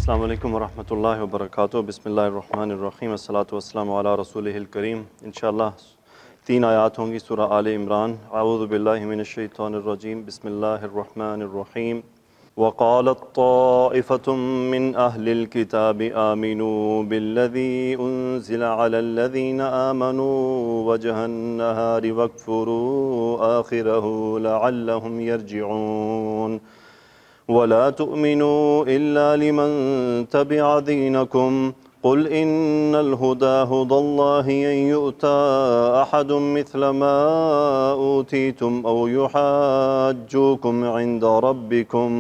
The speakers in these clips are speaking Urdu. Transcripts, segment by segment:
السلام علیکم ورحمۃ اللہ وبرکاتہ۔ بسم اللہ الرحمن الرحیم، الصلاۃ والسلام علی رسولہ الکریم۔ انشاءاللہ 3 آیات ہوں گی سورہ آل عمران۔ اعوذ باللہ من الشیطان الرجیم، بسم اللہ الرحمن الرحیم۔ وقالت طائفة من أهل الكتاب آمنوا بالذي أنزل على الذين آمنوا وجه النهار واكفروا آخره لعلهم يرجعون ولا تؤمنوا إلا لمن تبع دينكم قل إن الهدى هدى الله أن يؤتى أحد مثل ما أوتيتم أو يحاجوكم عند ربكم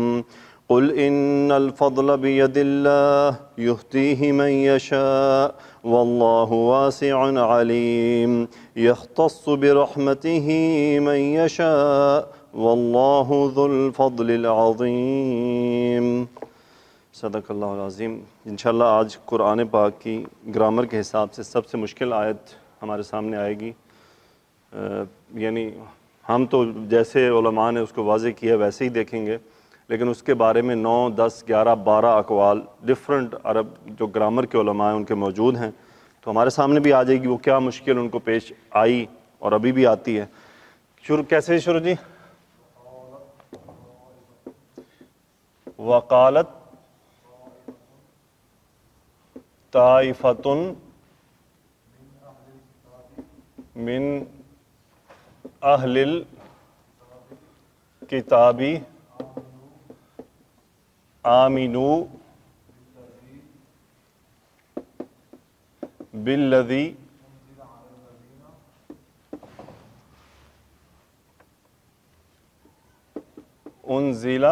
قل إن الفضل بيد الله يؤتيه من يشاء والله واسع عليم يختص برحمته من يشاء واللہ ذو الفضل العظیم۔ صدق اللہ العظیم۔ انشاءاللہ آج قرآن پاک کی گرامر کے حساب سے سب سے مشکل آیت ہمارے سامنے آئے گی۔ یعنی ہم تو جیسے علماء نے اس کو واضح کیا ویسے ہی دیکھیں گے، لیکن اس کے بارے میں 9، 10، 11، 12 اقوال ڈفرنٹ عرب جو گرامر کے علماء ہیں ان کے موجود ہیں، تو ہمارے سامنے بھی آ جائے گی وہ کیا مشکل ان کو پیش آئی اور ابھی بھی آتی ہے۔ کیسے شروع جی؟ وقالت طائفۃ من اہل الکتاب آمنوا بالذی انزل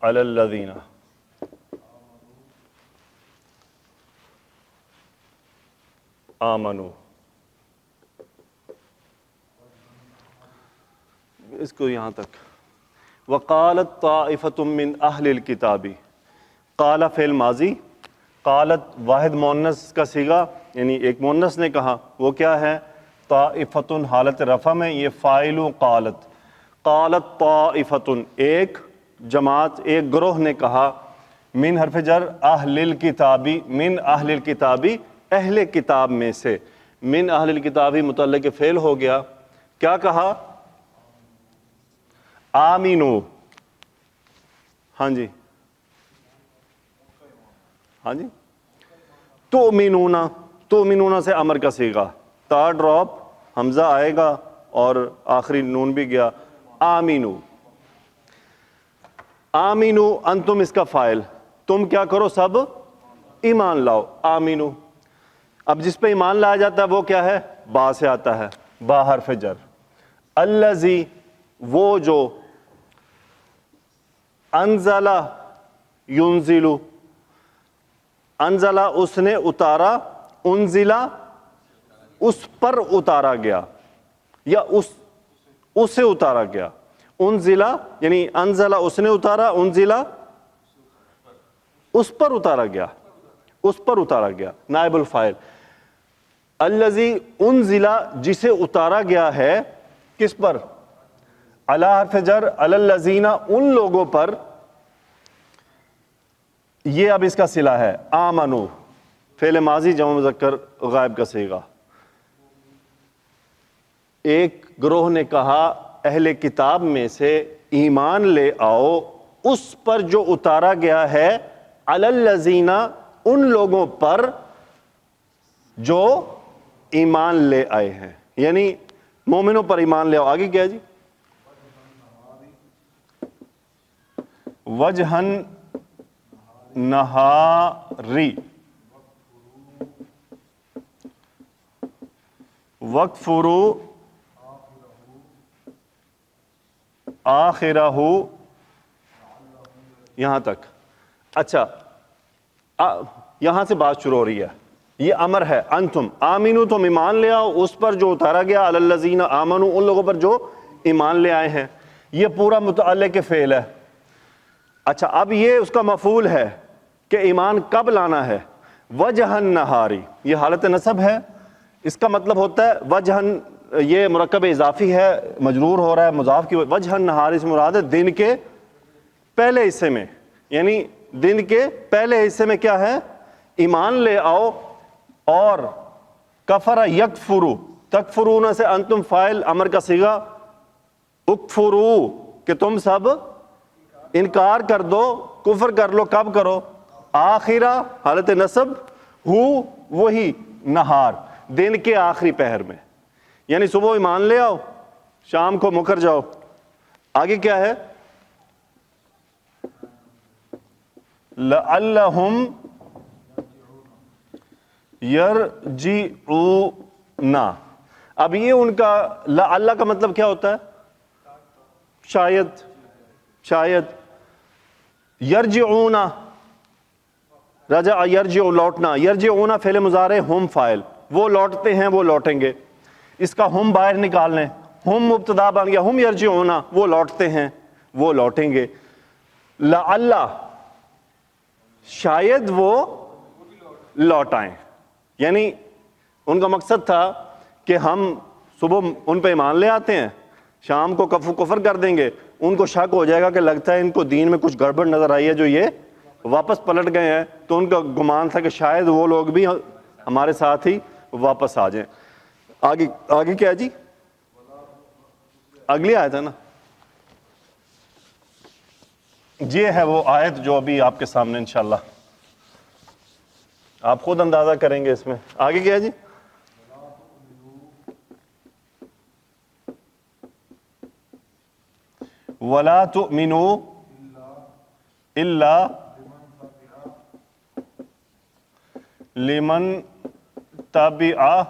علی الذین آمنوا۔ اس کو یہاں تک وقالت طائفۃ من اہل الکتاب، قال فعل ماضی، قالت واحد مؤنث کا صیغہ، یعنی ایک مؤنث نے کہا، وہ کیا ہے؟ طائفۃ حالت رفع میں، یہ فاعل قالت۔ قالت طائفۃ ایک جماعت، ایک گروہ نے کہا، من حرف جر اہل الکتابی، من اہل الکتابی اہل کتاب میں سے، من اہل الکتابی متعلق فعل ہو گیا۔ کیا کہا؟ آمینو، ہاں جی ہاں جی، تؤمنون، تؤمنون سے امر کا صیغہ، تا ڈراپ، حمزہ آئے گا اور آخری نون بھی گیا، آمینو۔ آمینو انتم اس کا فاعل، تم کیا کرو؟ سب ایمان لاؤ، آمینو۔ اب جس پہ ایمان لایا جاتا ہے وہ کیا ہے؟ با سے آتا ہے، با حرف جر۔ الذی وہ جو، انزل ینزل، انزل اس نے اتارا، انزل اس پر اتارا گیا یا اسے اتارا گیا۔ انزلہ یعنی انزلہ اس نے اتارا، انزلہ اس پر اتارا گیا، اس پر اتارا گیا، نائب الفاعل۔ الذی انزلہ جسے اتارا گیا ہے، کس پر؟ علی حرف جر، علی الذین ان لوگوں پر، یہ اب اس کا صلہ ہے، آمنو فعل ماضی جمع مذکر غائب کا صیغہ۔ ایک گروہ نے کہا اہل کتاب میں سے ایمان لے آؤ اس پر جو اتارا گیا ہے، علی الذین ان لوگوں پر جو ایمان لے آئے ہیں، یعنی مومنوں پر ایمان لے آؤ۔ آگے کیا جی؟ وجہن نہاری وکفروا آخرہ، یہاں تک۔ اچھا یہاں سے بات شروع ہو رہی ہے، یہ امر ہے، انتم آمینو تم ایمان لے آؤ اس پر جو اتارا گیا، علی الذین آمنو ان لوگوں پر جو ایمان لے آئے ہیں، یہ پورا متعلق فعل ہے۔ اچھا اب یہ اس کا مفعول ہے کہ ایمان کب لانا ہے؟ وجہ نہاری، یہ حالت نصب ہے، اس کا مطلب ہوتا ہے وجہن، یہ مرکب اضافی ہے، مجرور ہو رہا ہے مضاف کی وجہ نہاری سے مراد ہے دن کے پہلے حصے میں، یعنی دن کے پہلے حصے میں کیا ہے؟ ایمان لے آؤ. اور کفر یکفرو، تکفرون سے انتم فاعل امر کا صیغہ، اکفرو کہ تم سب انکار کر دو، کفر کر لو. کب کرو؟ آخرہ حالت نصب، ہو وہی نہار دن کے آخری پہر میں. یعنی صبح ایمان لے آؤ، شام کو مکر جاؤ. آگے کیا ہے؟ لعلہم یرجعون. اب یہ ان کا لعل کا مطلب کیا ہوتا ہے؟ شاید، شاید. یرجعون، رجع یرجع لوٹنا، یرجعون فعل مضارع، ہم فاعل، وہ لوٹتے ہیں، وہ لوٹیں گے. اس کا ہم باہر نکال لیں، ہم مبتدا بن گیا، ہم یرجعون وہ لوٹتے ہیں، وہ لوٹیں گے. لعل شاید وہ لوٹ آئیں. یعنی ان کا مقصد تھا کہ ہم صبح ان پہ ایمان لے آتے ہیں، شام کو کفر کر دیں گے. ان کو شک ہو جائے گا کہ لگتا ہے ان کو دین میں کچھ گڑبڑ نظر آئی ہے جو یہ واپس پلٹ گئے ہیں. تو ان کا گمان تھا کہ شاید وہ لوگ بھی ہمارے ساتھ ہی واپس آ جائیں. آگے کیا ہے جی؟ اگلی آیت ہے نا، یہ ہے وہ آیت جو ابھی آپ کے سامنے انشاءاللہ آپ خود اندازہ کریں گے اس میں. آگے کیا ہے جی؟ وَلَا تُؤْمِنُوا إِلَّا لِمَنْ تَبِعَ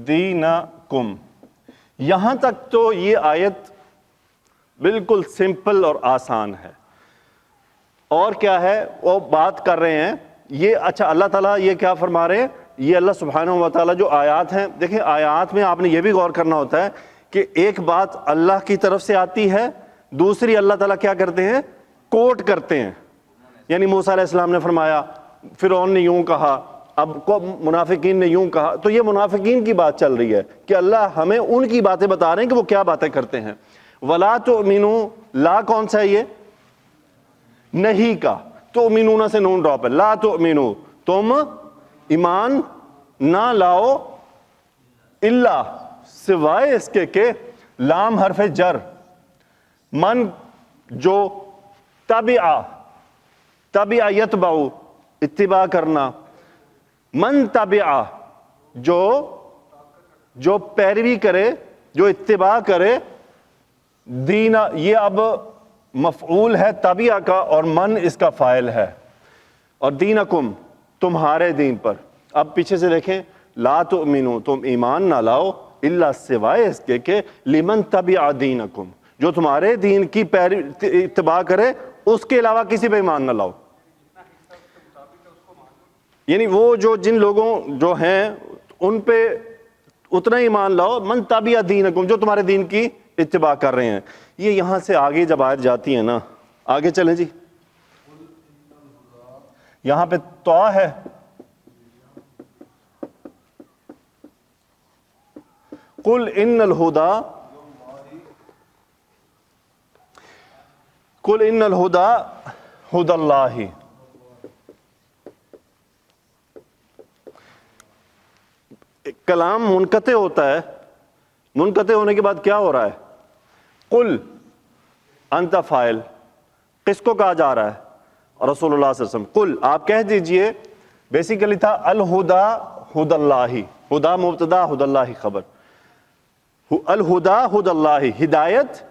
دِینَکُمْ. یہاں تک تو یہ آیت بالکل سمپل اور آسان ہے. اور کیا ہے وہ بات کر رہے ہیں یہ؟ اچھا اللہ تعالیٰ یہ کیا فرما رہے ہیں؟ یہ اللہ سبحانہ و تعالیٰ جو آیات ہیں، دیکھیں آیات میں آپ نے یہ بھی غور کرنا ہوتا ہے کہ ایک بات اللہ کی طرف سے آتی ہے، دوسری اللہ تعالیٰ کیا کرتے ہیں؟ کوٹ کرتے ہیں. یعنی موسیٰ علیہ السلام نے فرمایا، فرعون نے یوں کہا، اب منافقین نے یوں کہا. تو یہ منافقین کی بات چل رہی ہے کہ اللہ ہمیں ان کی باتیں بتا رہے ہیں کہ وہ کیا باتیں کرتے ہیں. وَلَا تُؤْمِنُوا، لا کون سا ہے یہ؟ نہیں کا. تؤمنون سے نون ڈراپ ہے. لا تؤمنوا تم ایمان نہ لاؤ، الا سوائے اس کے کہ لام حرف جر، من جو، تبع یتبع اتباع کرنا، من تبع جو پیروی کرے، جو اتباع کرے، دینا یہ اب مفعول ہے تبعہ کا اور من اس کا فاعل ہے. اور دینکم تمہارے دین پر. اب پیچھے سے دیکھیں، لا تؤمنو تم ایمان نہ لاؤ، الا سوائے اس کے کہ لمن تبع دینکم جو تمہارے دین کی اتباع کرے، اس کے علاوہ کسی پہ ایمان نہ لاؤ. یعنی وہ جو جن لوگوں جو ہیں ان پہ اتنا ایمان لاؤ، من تبع دینکم جو تمہارے دین کی اتباع کر رہے ہیں. یہ یہاں سے آگے جب آیت جاتی ہے نا، آگے چلیں جی، یہاں پہ تو ہے، قل ان الہدا، قل ان الہدا ہدی اللہ. کلام منقطع ہوتا ہے، منقطع ہونے کے بعد کیا ہو رہا ہے؟ قل انت فاعل، کس کو کہا جا رہا ہے؟ رسول اللہ صلی اللہ علیہ وسلم. قل آپ کہہ دیجئے، بیسیکلی تھا الہدا ہدی اللہ، ہدا مبتدا ہدی اللہ خبر. الہدا ہدی اللہ ہدایت،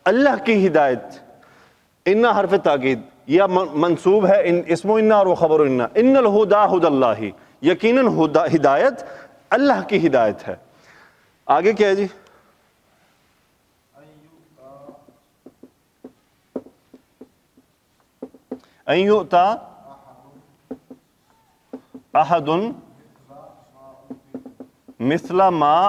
اللہ کی ہدایت. ان حرف تاکید یہ منصوب ہے، اسم ان اور خبر ان. ان الہدا ہدی اللہ، یقیناً ہدایت اللہ کی ہدایت ہے. آگے کیا ہے جی؟ ان یؤتی احد مثل ما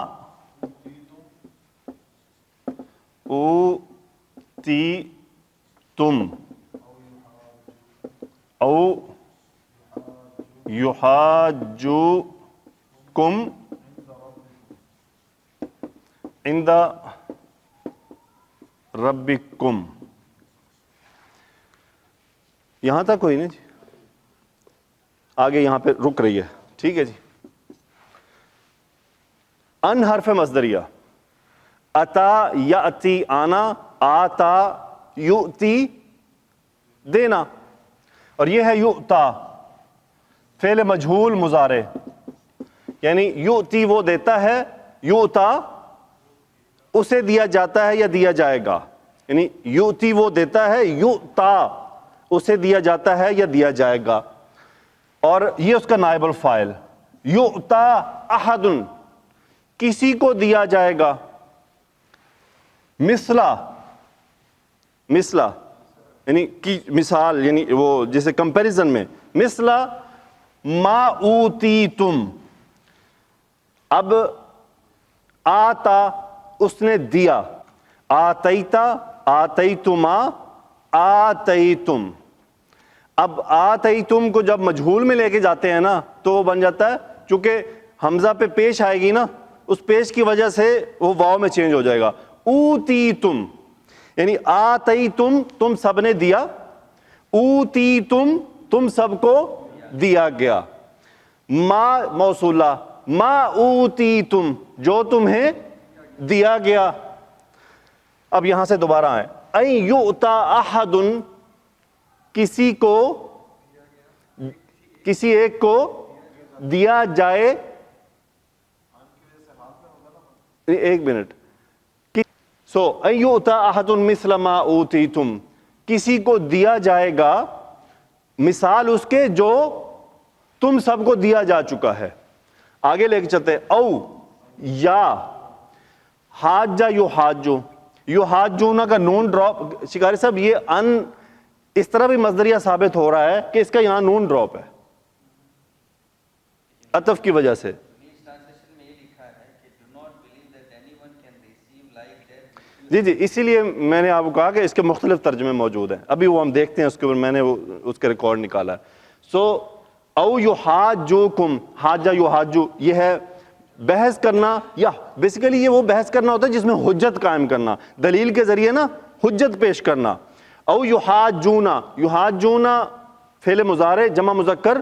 اوتیتم او یحاجوکم عند ربکم. یہاں تک کوئی نہیں جی، آگے یہاں پہ رک رہی ہے، ٹھیک ہے جی. ان حرف مصدریہ، اتا یاتی آنا، آتا یؤتی دینا، اور یہ ہے یؤتا فعل مجہول مضارع، یعنی یؤتی وہ دیتا ہے، یؤتا اسے دیا جاتا ہے یا دیا جائے گا، یعنی یؤتی وہ دیتا ہے، یؤتا اسے دیا جاتا ہے یا دیا جائے گا. اور یہ اس کا نائب الفاعل، یؤتا احد کسی کو دیا جائے گا، مثلا مثلا یعنی کی مثال، یعنی وہ جیسے کمپیریزن میں، مثلا ما اوتیتم، اب آتا اس نے دیا، آتیتا آتیتما آتیتم، اب آتیتم کو جب مجہول میں لے کے جاتے ہیں نا تو وہ بن جاتا ہے، چونکہ حمزہ پہ پیش آئے گی نا، اس پیش کی وجہ سے وہ واو میں چینج ہو جائے گا. اوتیتم یعنی آتیتم تم سب نے دیا، اوتیتم تم سب کو دیا گیا. ما موصولہ، ما اوتیتم جو تمہیں دیا گیا. اب یہاں سے دوبارہ آئے، این یؤتا احد کسی کو، کسی ایک کو دیا جائے، ایک منٹ، سو این یؤتا احد مثل ما اوتیتم کسی کو دیا جائے گا مثال اس کے جو تم سب کو دیا جا چکا ہے. آگے لے کے چلتے، او یا حاجہ یحاجو، یحاجونا کا نون ڈراپ، شکاری صاحب یہ ان اس طرح بھی مصدریہ ثابت ہو رہا ہے کہ اس کا یہاں نون ڈراپ ہے عطف کی وجہ سے. جی جی، اسی لیے میں نے آپ کو کہا کہ اس کے مختلف ترجمے موجود ہیں، ابھی وہ ہم دیکھتے ہیں اس کے اوپر، میں نے اس کا ریکارڈ نکالا ہے. سو او یحاجوکم، حاجہ یحاجو یہ ہے بحث کرنا، یا بیسیکلی یہ وہ بحث کرنا ہوتا ہے جس میں حجت قائم کرنا، دلیل کے ذریعے نا حجت پیش کرنا. او یحاجونا، یحاجونا فعل مضارع جمع مذکر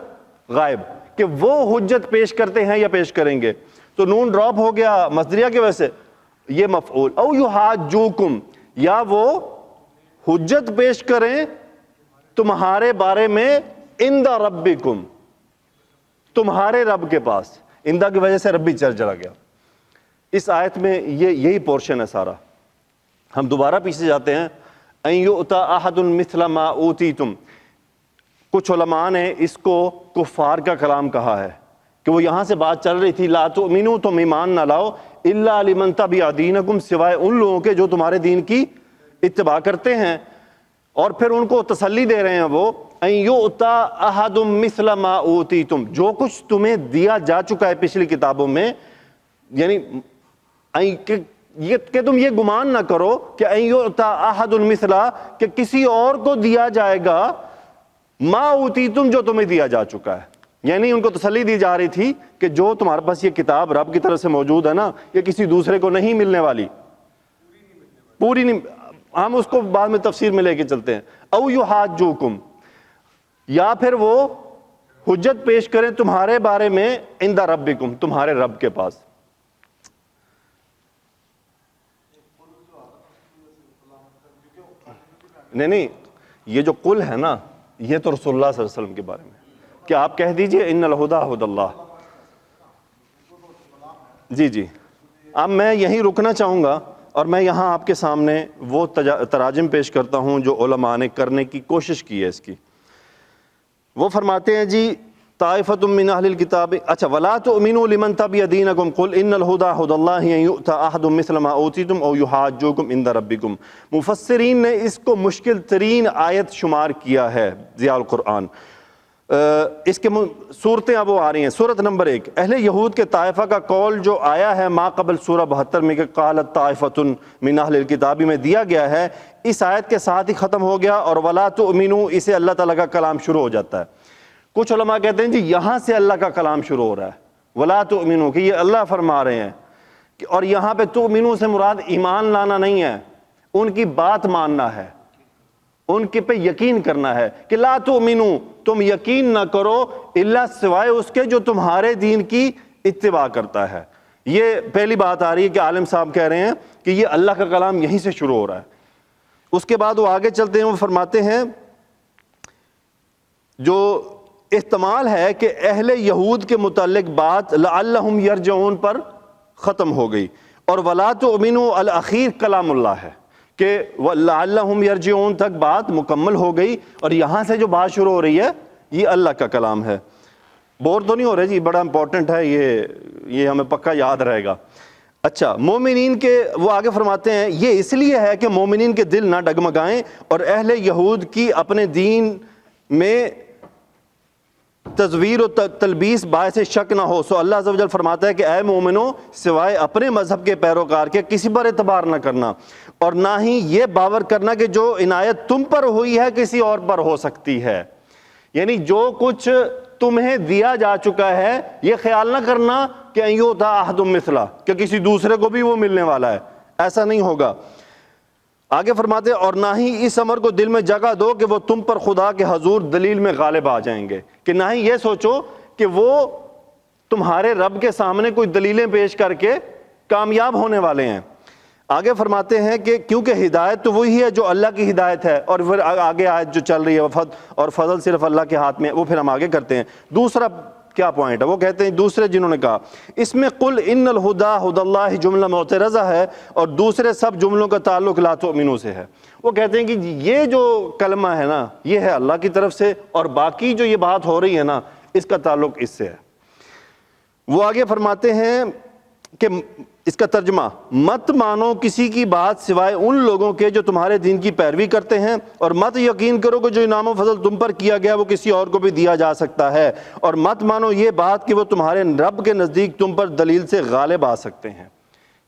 غائب، کہ وہ حجت پیش کرتے ہیں یا پیش کریں گے، تو نون ڈراپ ہو گیا مصدریہ کی وجہ سے، یہ مفعول. او یحاجوکم یا وہ حجت پیش کریں تمہارے بارے میں، عند ربکم تمہارے رب کے پاس، اندہ کی وجہ سے ربی چلا گیا. اس آیت میں یہی پورشن ہے سارا. ہم دوبارہ پیچھے جاتے ہیں، ان یؤتا احد مثل ما اوتیتم. کچھ علماء نے اس کو کفار کا کلام کہا ہے کہ وہ یہاں سے بات چل رہی تھی، لا تؤمنوا تم ایمان نہ لاؤ، الا لمن تبع دینکم سوائے ان لوگوں کے جو تمہارے دین کی اتباع کرتے ہیں، اور پھر ان کو تسلی دے رہے ہیں وہ، ان یؤتا احد مثل ما اوتیتم جو کچھ تمہیں دیا جا چکا ہے پچھلی کتابوں میں، یعنی کہ تم یہ گمان نہ کرو کہ ان یؤتا احد مثل کہ کسی اور کو دیا جائے گا ما اوتیتم جو تمہیں دیا جا چکا ہے. یعنی ان کو تسلی دی جا رہی تھی کہ جو تمہارے پاس یہ کتاب رب کی طرف سے موجود ہے نا، یہ کسی دوسرے کو نہیں ملنے والی، پوری نہیں. ہم اس کو بعد میں تفسیر میں لے کے چلتے ہیں. او یحاجوکم یا پھر وہ حجت پیش کریں تمہارے بارے میں، عند ربکم تمہارے رب کے پاس. نہیں، یہ جو قل ہے نا یہ تو رسول اللہ صلی اللہ علیہ وسلم کے بارے میں، کہ آپ کہہ دیجئے ان الہدی ہدی اللہ. جی جی، اب میں یہیں رکنا چاہوں گا اور میں یہاں آپ کے سامنے وہ تراجم پیش کرتا ہوں جو علماء نے کرنے کی کوشش کی ہے اس کی. وہ فرماتے ہیں جی طائفۃ من اہل الکتاب، اچھا، ولا تؤمنوا لمن تبع دینکم قل ان الہدی ہدی اللہ ان یؤتی احد مثل ما اوتیتم او یحاجوکم عند ربکم. مفسرین نے اس کو مشکل ترین آیت شمار کیا ہے ضیاء القرآن. اس کے صورتیں اب وہ آ رہی ہیں. صورت نمبر 1، اہل یہود کے طائفہ کا قول جو آیا ہے ما قبل سورہ 72 میں کہ قالت طائفۃ من اہل الکتاب میں دیا گیا ہے، اس آیت کے ساتھ ہی ختم ہو گیا، اور ولا تؤمنوا اسے اللہ تعالیٰ کا کلام شروع ہو جاتا ہے. کچھ علماء کہتے ہیں جی یہاں سے اللہ کا کلام شروع ہو رہا ہے، ولا تؤمنوا کہ یہ اللہ فرما رہے ہیں، اور یہاں پہ تؤمنوا سے مراد ایمان لانا نہیں ہے، ان کی بات ماننا ہے، ان کے پہ یقین کرنا ہے کہ لا تؤمنو، تم یقین نہ کرو الا سوائے اس کے جو تمہارے دین کی اتباع کرتا ہے۔ یہ پہلی بات آ رہی ہے کہ عالم صاحب کہہ رہے ہیں کہ یہ اللہ کا کلام یہیں سے شروع ہو رہا ہے۔ اس کے بعد وہ آگے چلتے ہیں، وہ فرماتے ہیں جو احتمال ہے کہ اہل یہود کے متعلق بات لعلہم یرجعون پر ختم ہو گئی، اور ولا تؤمنوا الاخیر کلام اللہ ہے کہ لعلہم یرجعون تک بات مکمل ہو گئی، اور یہاں سے جو بات شروع ہو رہی ہے یہ اللہ کا کلام ہے۔ بور تو نہیں ہو رہے جی؟ بڑا امپورٹنٹ ہے یہ ہمیں پکا یاد رہے گا۔ اچھا، مومنین کے وہ آگے فرماتے ہیں یہ اس لیے ہے کہ مومنین کے دل نہ ڈگمگائیں اور اہل یہود کی اپنے دین میں تزویر و تلبیس باعث شک نہ ہو۔ سو اللہ عز و جل فرماتا ہے کہ اے مومنو، سوائے اپنے مذہب کے پیروکار کے کسی پر اعتبار نہ کرنا، اور نہ ہی یہ باور کرنا کہ جو عنایت تم پر ہوئی ہے کسی اور پر ہو سکتی ہے۔ یعنی جو کچھ تمہیں دیا جا چکا ہے یہ خیال نہ کرنا کہ ان یؤتی احد مثلہ، کہ کسی دوسرے کو بھی وہ ملنے والا ہے، ایسا نہیں ہوگا۔ آگے فرماتے ہیں اور نہ ہی اس امر کو دل میں جگہ دو کہ وہ تم پر خدا کے حضور دلیل میں غالب آ جائیں گے، کہ نہ ہی یہ سوچو کہ وہ تمہارے رب کے سامنے کوئی دلیلیں پیش کر کے کامیاب ہونے والے ہیں۔ آگے فرماتے ہیں کہ کیونکہ ہدایت تو وہی ہے جو اللہ کی ہدایت ہے، اور پھر آگے آیت جو چل رہی ہے اور فضل صرف اللہ کے ہاتھ میں، وہ پھر ہم آگے کرتے ہیں۔ دوسرا کیا پوائنٹ ہے وہ کہتے ہیں دوسرے جنہوں نے کہا اس میں قل ان الہدی ہدی اللہ جملہ معترضہ ہے، اور دوسرے سب جملوں کا تعلق لا تؤمنو سے ہے۔ وہ کہتے ہیں کہ یہ جو کلمہ ہے نا یہ ہے اللہ کی طرف سے، اور باقی جو یہ بات ہو رہی ہے نا اس کا تعلق اس سے ہے۔ وہ آگے فرماتے ہیں کہ اس کا ترجمہ مت مانو کسی کی بات سوائے ان لوگوں کے جو تمہارے دین کی پیروی کرتے ہیں، اور مت یقین کرو کہ جو انعام و فضل تم پر کیا گیا وہ کسی اور کو بھی دیا جا سکتا ہے، اور مت مانو یہ بات کہ وہ تمہارے رب کے نزدیک تم پر دلیل سے غالب آ سکتے ہیں۔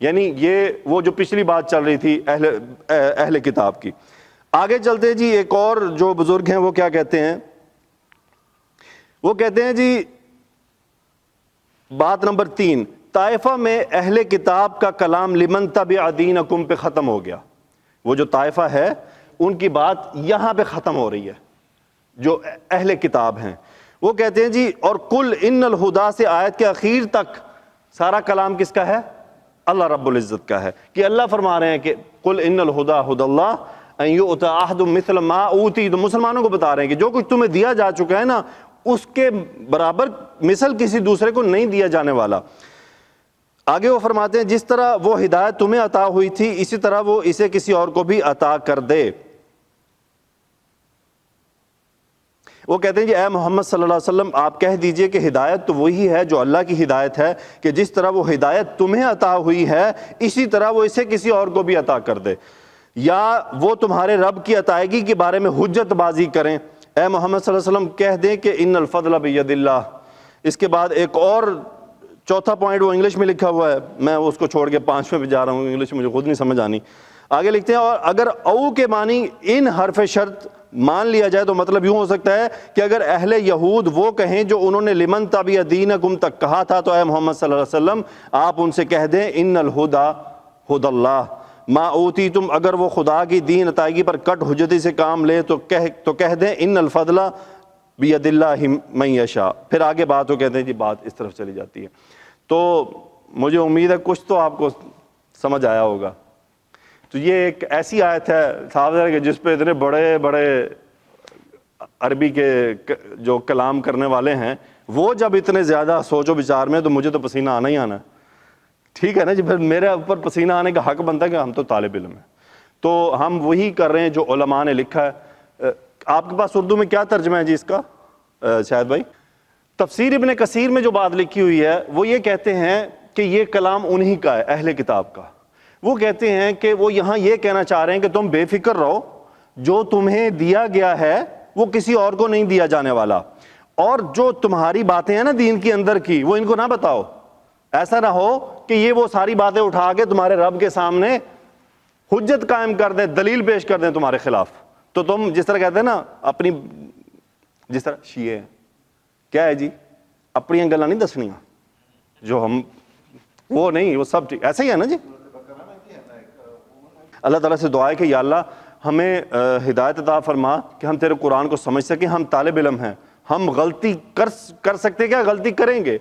یعنی یہ وہ جو پچھلی بات چل رہی تھی اہل کتاب کی۔ آگے چلتے جی، ایک اور جو بزرگ ہیں وہ کیا کہتے ہیں، وہ کہتے ہیں جی بات نمبر 3، طائفہ میں اہل کتاب کا کلام لمن تبع دینکم پہ ختم ہو گیا۔ وہ جو طائفہ ہے ان کی بات یہاں پہ ختم ہو رہی ہے جو اہل کتاب ہیں۔ وہ کہتے ہیں جی اور کل ان الہدا سے آیت کے اخیر تک سارا کلام کس کا ہے؟ اللہ رب العزت کا ہے، کہ اللہ فرما رہے ہیں کہ قل ان الہدا ہدی اللہ ان یؤتی احد مثل ما اوتی، تو مسلمانوں کو بتا رہے ہیں کہ جو کچھ تمہیں دیا جا چکا ہے نا اس کے برابر مثل کسی دوسرے کو نہیں دیا جانے والا۔ آگے وہ فرماتے ہیں جس طرح وہ ہدایت تمہیں عطا ہوئی تھی اسی طرح وہ اسے کسی اور کو بھی عطا کر دے۔ وہ کہتے ہیں کہ اے محمد صلی اللہ علیہ وسلم آپ کہہ دیجئے کہ ہدایت تو وہی ہے جو اللہ کی ہدایت ہے، کہ جس طرح وہ ہدایت تمہیں عطا ہوئی ہے اسی طرح وہ اسے کسی اور کو بھی عطا کر دے، یا وہ تمہارے رب کی عطائیگی کے بارے میں حجت بازی کریں۔ اے محمد صلی اللہ علیہ وسلم کہہ دیں کہ ان الفضل بید اللہ۔ اس کے بعد ایک اور چوتھا پوائنٹ وہ انگلش میں لکھا ہوا ہے، میں اس کو چھوڑ کے 5ویں پہ جا رہا ہوں، انگلش مجھے خود نہیں سمجھ آنی۔ آگے لکھتے ہیں اور اگر او کے معنی ان حرف شرط مان لیا جائے تو مطلب یوں ہو سکتا ہے کہ اگر اہل یہود وہ کہیں جو انہوں نے لمن تبع دینکم تک کہا تھا، تو اے محمد صلی اللہ علیہ وسلم آپ ان سے کہہ دیں ان الہدی ہدی اللہ ما اوتیتم، اگر وہ خدا کی دین عطائیگی پر کٹ حجتی سے کام لے تو کہہ دیں ان الفضل بید اللہ من یشاء۔ پھر آگے بات ہو کہتے ہیں جی بات اس طرف چلی جاتی ہے۔ تو مجھے امید ہے کچھ تو آپ کو سمجھ آیا ہوگا۔ تو یہ ایک ایسی آیت ہے صاحب کہ جس پہ اتنے بڑے بڑے عربی کے جو کلام کرنے والے ہیں وہ جب اتنے زیادہ سوچ و بچار میں، تو مجھے تو پسینہ آنا ہی آنا ہے، ٹھیک ہے نا جی؟ پھر میرے اوپر پسینہ آنے کا حق بنتا ہے کہ ہم تو طالب علم ہیں، تو ہم وہی کر رہے ہیں جو علماء نے لکھا ہے۔ آپ کے پاس اردو میں کیا ترجمہ ہے جی اس کا شاہد بھائی؟ تفسیر ابن کثیر میں جو بات لکھی ہوئی ہے وہ یہ کہتے ہیں کہ یہ کلام انہی کا ہے، اہل کتاب کا۔ وہ کہتے ہیں کہ وہ یہاں یہ کہنا چاہ رہے ہیں کہ تم بے فکر رہو، جو تمہیں دیا گیا ہے وہ کسی اور کو نہیں دیا جانے والا، اور جو تمہاری باتیں ہیں نا دین کے اندر کی وہ ان کو نہ بتاؤ، ایسا نہ ہو کہ یہ وہ ساری باتیں اٹھا کے تمہارے رب کے سامنے حجت قائم کر دیں، دلیل پیش کر دیں تمہارے خلاف۔ تو تم جس طرح کہتے ہیں نا اپنی، جس طرح شیعہ کیا ہے جی اپنی گلاں نہیں دسنیاں جو ہم، وہ نہیں، وہ سب ٹھیک ایسے ہی ہے نا جی۔ اللہ تعالیٰ سے دعا ہے کہ یا اللہ ہمیں ہدایت عطا فرما کہ ہم تیرے قرآن کو سمجھ سکیں. ہم طالب علم ہیں, ہم غلطی کر سکتے کیا, غلطی کریں گے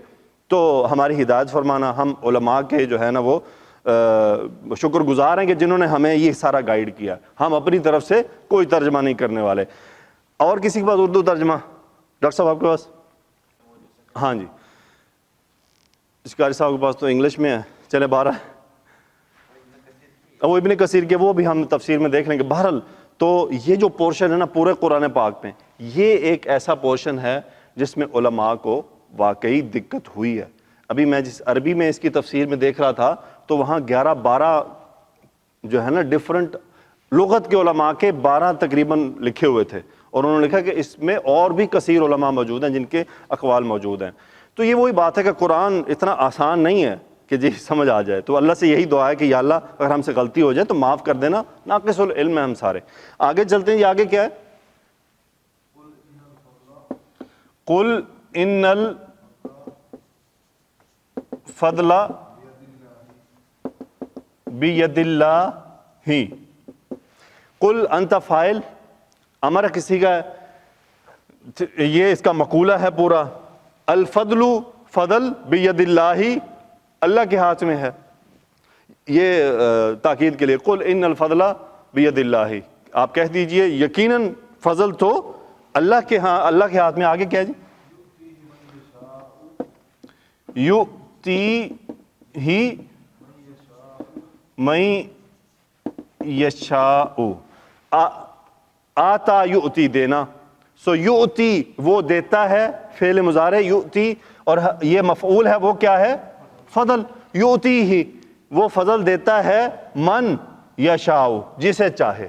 تو ہماری ہدایت فرمانا. ہم علماء کے جو ہے نا وہ شکر گزار ہیں کہ جنہوں نے ہمیں یہ سارا گائیڈ کیا. ہم اپنی طرف سے کوئی ترجمہ نہیں کرنے والے. اور کسی کے پاس اردو ترجمہ؟ ڈاکٹر صاحب آپ کے پاس؟ ہاں جی, اشکاری صاحب کے پاس تو انگلش میں ہے. چلے 12 وہ ابن کثیر کے, وہ بھی ہم تفسیر میں دیکھ لیں گے. بہرحال تو یہ جو پورشن ہے نا پورے قرآن پاک میں, یہ ایک ایسا پورشن ہے جس میں علماء کو واقعی دقت ہوئی ہے. ابھی میں جس عربی میں اس کی تفسیر میں دیکھ رہا تھا تو وہاں 11-12 جو ہے نا ڈفرنٹ لغت کے علماء کے 12 تقریباً لکھے ہوئے تھے, اور انہوں نے لکھا کہ اس میں اور بھی کثیر علماء موجود ہیں جن کے اقوال موجود ہیں. تو یہ وہی بات ہے کہ قرآن اتنا آسان نہیں ہے کہ جی سمجھ آ جائے. تو اللہ سے یہی دعا ہے کہ یا اللہ اگر ہم سے غلطی ہو جائے تو معاف کر دینا, ناقص العلم ہے ہم سارے. آگے چلتے ہیں, یہ آگے کیا ہے؟ قل ان الفضل بید اللہ. قل انت فاعل, امر کسی کا ہے, یہ اس کا مقولہ ہے پورا. الفضل فضل بید اللہ, اللہ کے ہاتھ میں ہے. یہ تاکید کے لیے قل ان الفضل بید اللہ, آپ کہہ دیجئے یقیناً فضل تو اللہ کے ہاں, اللہ کے ہاتھ میں. آگے کیا جی؟ یؤتی ہی من یشاء, آتا یؤتی دینا. سو یؤتی وہ دیتا ہے, فعل مضارع یؤتی, اور یہ مفعول ہے وہ کیا ہے؟ فضل. یؤتی ہی وہ فضل دیتا ہے, من یشاء جسے چاہے,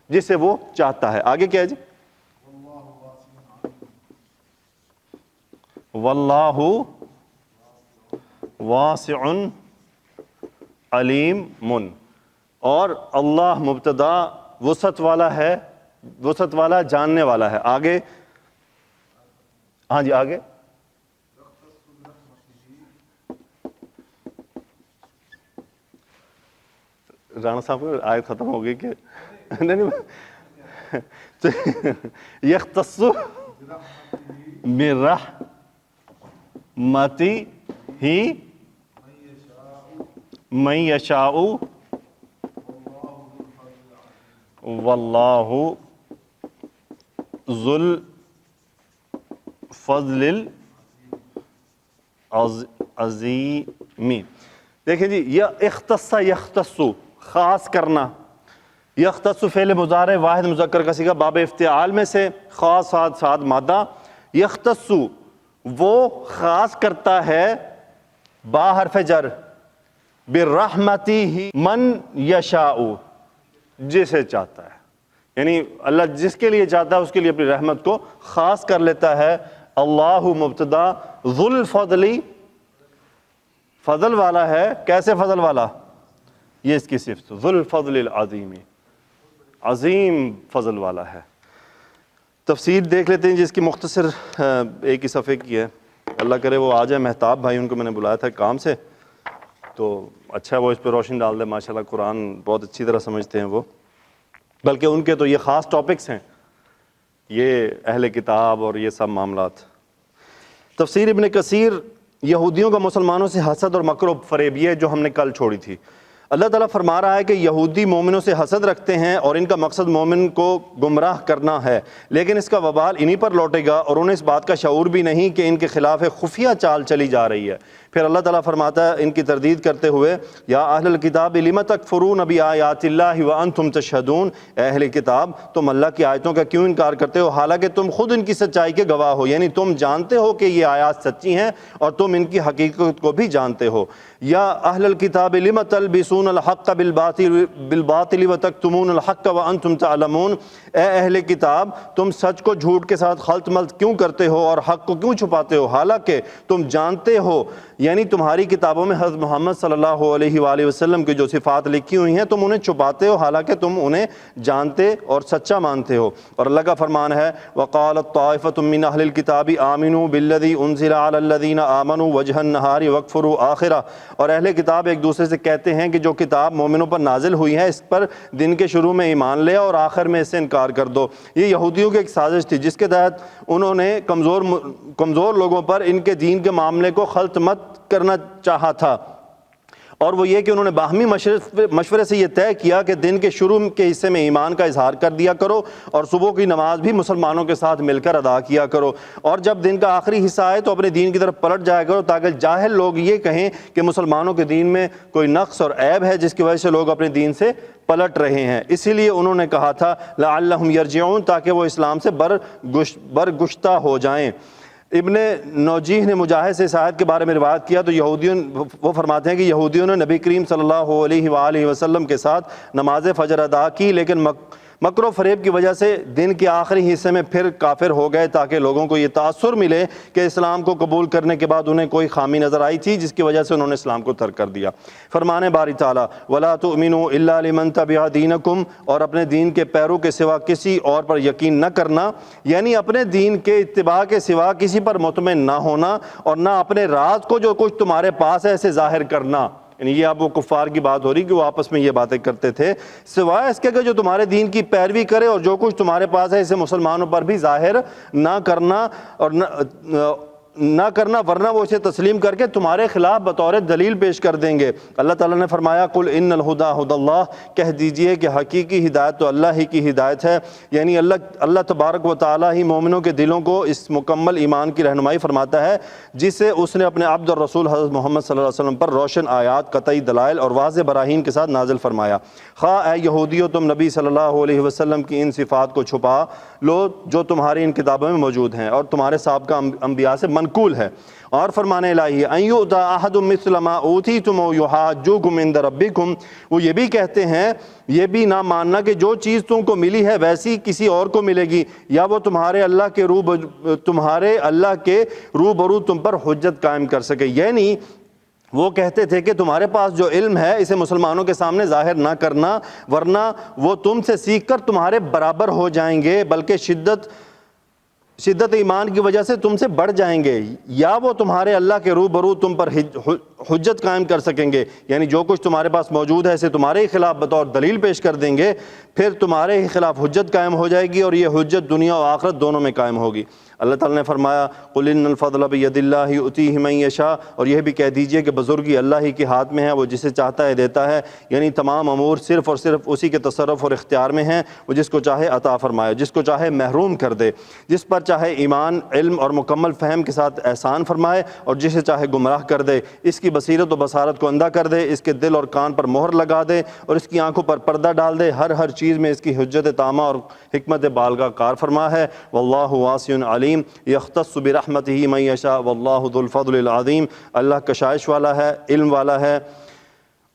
جسے وہ چاہتا ہے. آگے کیا ہے جی؟ واللہ واسع علیم من, اور اللہ مبتدا وسعت والا ہے, وسعت والا جاننے والا ہے. آگے ہاں جی آگے. رانا صاحب آیت ختم ہو گئی کہ نہیں؟ یختص برحمتہ من یشاء واللہ ذو الفضل العظیم. دیکھیں جی, یہ اختص یختص خاص کرنا. یختص فعل مضارع واحد مذکر کا صیغہ باب افتعال میں سے, خاص ساتھ مادہ. یختص وہ خاص کرتا ہے, با حرف جر, برحمتہ من یشاء جسے چاہتا ہے. یعنی اللہ جس کے لیے چاہتا ہے اس کے لیے اپنی رحمت کو خاص کر لیتا ہے. اللہ مبتدا, ذو الفضل فضل والا ہے. کیسے فضل والا؟ یہ اس کی صفت, ذو الفضل العظیم, عظیم فضل والا ہے. تفسیر دیکھ لیتے ہیں جس کی مختصر ایک ہی صفحے کی ہے. اللہ کرے وہ آ جائے, مہتاب بھائی, ان کو میں نے بلایا تھا کام سے, تو اچھا وہ اس پہ روشنی ڈال دے. ماشاءاللہ قرآن بہت اچھی طرح سمجھتے ہیں وہ, بلکہ ان کے تو یہ خاص ٹاپکس ہیں, یہ اہل کتاب اور یہ سب معاملات. تفسیر ابن کثیر, یہودیوں کا مسلمانوں سے حسد اور مکر و فریب, یہ جو ہم نے کل چھوڑی تھی. اللہ تعالیٰ فرما رہا ہے کہ یہودی مومنوں سے حسد رکھتے ہیں اور ان کا مقصد مومن کو گمراہ کرنا ہے, لیکن اس کا وبال انہی پر لوٹے گا, اور انہیں اس بات کا شعور بھی نہیں کہ ان کے خلاف ایک خفیہ چال چلی جا رہی ہے. پھر اللہ تعالیٰ فرماتا ہے ان کی تردید کرتے ہوئے, یا اہل الکتاب لم تکفرون بآیات اللہ وانتم تشہدون, اے اہل کتاب تم اللہ کی آیتوں کا کیوں انکار کرتے ہو حالانکہ تم خود ان کی سچائی کے گواہ ہو. یعنی تم جانتے ہو کہ یہ آیات سچی ہیں اور تم ان کی حقیقت کو بھی جانتے ہو. یا اہل الکتاب لم تلبسون الحق بالباطل وتکتمون الحق وانتم تعلمون, اے اہل کتاب تم سچ کو جھوٹ کے ساتھ خلط ملط کیوں کرتے ہو اور حق کو کیوں چھپاتے ہو حالانکہ تم جانتے ہو. یعنی تمہاری کتابوں میں حضرت محمد صلی اللہ علیہ وآلہ وسلم کی جو صفات لکھی ہوئی ہیں تم انہیں چھپاتے ہو حالانکہ تم انہیں جانتے اور سچا مانتے ہو۔ اور اللہ کا فرمان ہے وَقَالَتْ طَائِفَةٌ مِّنْ أَهْلِ الْكِتَابِ آمِنُوا بِالَّذِي أُنزِلَ عَلَى الَّذِينَ آمَنُوا وَجْهَ النَّهَارِ وَاكْفُرُوا آخِرَهُ، اور اہل کتاب ایک دوسرے سے کہتے ہیں کہ جو کتاب مومنوں پر نازل ہوئی ہے اس پر دن کے شروع میں ایمان لے اور آخر میں اس سے انکار کر دو۔ یہ یہودیوں کی ایک سازش تھی جس کے تحت انہوں نے کمزور لوگوں پر ان کے دین کے معاملے کو خلط مت کرنا چاہا تھا، اور وہ یہ کہ انہوں نے باہمی مشورے سے یہ طے کیا کہ دن کے شروع کے حصے میں ایمان کا اظہار کر دیا کرو اور صبح کی نماز بھی مسلمانوں کے ساتھ مل کر ادا کیا کرو، اور جب دن کا آخری حصہ آئے تو اپنے دین کی طرف پلٹ جایا کرو تاکہ جاہل لوگ یہ کہیں کہ مسلمانوں کے دین میں کوئی نقص اور عیب ہے جس کی وجہ سے لوگ اپنے دین سے پلٹ رہے ہیں۔ اسی لیے انہوں نے کہا تھا لعلہم یرجعون، تاکہ وہ اسلام سے برگشتہ ہو جائیں۔ ابن نوجیح نے مجاہد سے اس آیت کے بارے میں روایت کیا تو وہ فرماتے ہیں کہ یہودیوں نے نبی کریم صلی اللہ علیہ وآلہ وسلم کے ساتھ نماز فجر ادا کی، لیکن مکر و فریب کی وجہ سے دن کے آخری حصے میں پھر کافر ہو گئے تاکہ لوگوں کو یہ تاثر ملے کہ اسلام کو قبول کرنے کے بعد انہیں کوئی خامی نظر آئی تھی جس کی وجہ سے انہوں نے اسلام کو ترک کر دیا۔ فرمان باری تعالیٰ وَلَا تُؤْمِنُوا إِلَّا لِمَنْ تَبِعَ دِينَكُمْ، اور اپنے دین کے پیرو کے سوا کسی اور پر یقین نہ کرنا، یعنی اپنے دین کے اتباع کے سوا کسی پر مطمئن نہ ہونا، اور نہ اپنے راز کو جو کچھ تمہارے پاس ہے اسے ظاہر کرنا۔ یعنی یہ اب وہ کفار کی بات ہو رہی کہ وہ آپس میں یہ باتیں کرتے تھے، سوائے اس کے کہ جو تمہارے دین کی پیروی کرے اور جو کچھ تمہارے پاس ہے اسے مسلمانوں پر بھی ظاہر نہ کرنا اور نہ کرنا، ورنہ وہ اسے تسلیم کر کے تمہارے خلاف بطور دلیل پیش کر دیں گے۔ اللہ تعالیٰ نے فرمایا قل ان الہدی ھدی اللہ، کہہ دیجئے کہ حقیقی ہدایت تو اللہ ہی کی ہدایت ہے، یعنی اللہ تبارک و تعالیٰ ہی مومنوں کے دلوں کو اس مکمل ایمان کی رہنمائی فرماتا ہے جسے اس نے اپنے عبد الرسول حضرت محمد صلی اللہ علیہ وسلم پر روشن آیات، قطعی دلائل اور واضح براہین کے ساتھ نازل فرمایا۔ خواہ اے یہودیو تم نبی صلی اللہ علیہ وسلم کی ان صفات کو چھپا لو جو تمہاری ان کتابوں میں موجود ہیں اور تمہارے سابقہ انبیاء سے منقول ہے، اور فرمان الہی ان یؤتی احد مثل ما اوتیتم یحاجوکم عند ربکم، وہ یہ بھی کہتے ہیں یہ بھی نہ ماننا کہ جو چیز تم کو ملی ہے ویسی کسی اور کو ملے گی، یا وہ تمہارے اللہ کے روبرو تم پر حجت قائم کر سکے۔ یعنی وہ کہتے تھے کہ تمہارے پاس جو علم ہے اسے مسلمانوں کے سامنے ظاہر نہ کرنا، ورنہ وہ تم سے سیکھ کر تمہارے برابر ہو جائیں گے بلکہ شدت ایمان کی وجہ سے تم سے بڑھ جائیں گے، یا وہ تمہارے اللہ کے روبرو تم پر حجت قائم کر سکیں گے، یعنی جو کچھ تمہارے پاس موجود ہے اسے تمہارے ہی خلاف بطور دلیل پیش کر دیں گے، پھر تمہارے ہی خلاف حجت قائم ہو جائے گی، اور یہ حجت دنیا و آخرت دونوں میں قائم ہوگی۔ اللہ تعالیٰ نے فرمایا قل ان الفضل بید اللہ یؤتیہ من یشاء، اور یہ بھی کہہ دیجئے کہ بزرگی اللہ ہی کے ہاتھ میں ہے، وہ جسے چاہتا ہے دیتا ہے، یعنی تمام امور صرف اور صرف اسی کے تصرف اور اختیار میں ہیں، وہ جس کو چاہے عطا فرمائے، جس کو چاہے محروم کر دے، جس پر چاہے ایمان، علم اور مکمل فہم کے ساتھ احسان فرمائے، اور جسے چاہے گمراہ کر دے، اس کی بصیرت و بصارت کو اندھا کر دے، اس کے دل اور کان پر مہر لگا دے اور اس کی آنکھوں پر پردہ ڈال دے، ہر چیز میں اس کی حجت تامہ اور حکمت بالغہ کار فرما ہے۔ واللہ واسع علیم یختص برحمتہ من یشاء واللہ ذو الفضل العظیم، اللہ کشائش والا ہے، علم والا ہے،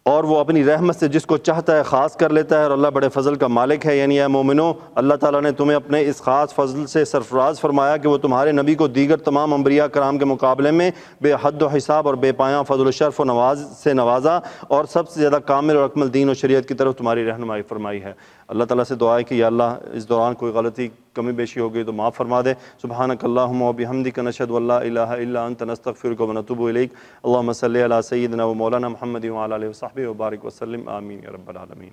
اور وہ اپنی رحمت سے جس کو چاہتا ہے خاص کر لیتا ہے، اور اللہ بڑے فضل کا مالک ہے۔ یعنی اے مومنو، اللہ تعالیٰ نے تمہیں اپنے اس خاص فضل سے سرفراز فرمایا کہ وہ تمہارے نبی کو دیگر تمام انبیاء کرام کے مقابلے میں بے حد و حساب اور بے پایاں فضل و شرف و سے نوازا، اور سب سے زیادہ کامل اور اکمل دین و شریعت کی طرف تمہاری رہنمائی فرمائی ہے۔ اللہ تعالیٰ سے دعا ہے کہ یا اللہ اس دوران کوئی غلطی کمی بیشی ہو گئی تو معاف فرما دے۔ سبحانک اللہم و بحمدک نشہد ان لا الہ الا انت نستغفرک و نتوب الیک۔ اللہم صلی علی سیدنا و مولانا محمد و علی آلہ و صحبہ و بارک وسلم، آمین یا رب العالمین۔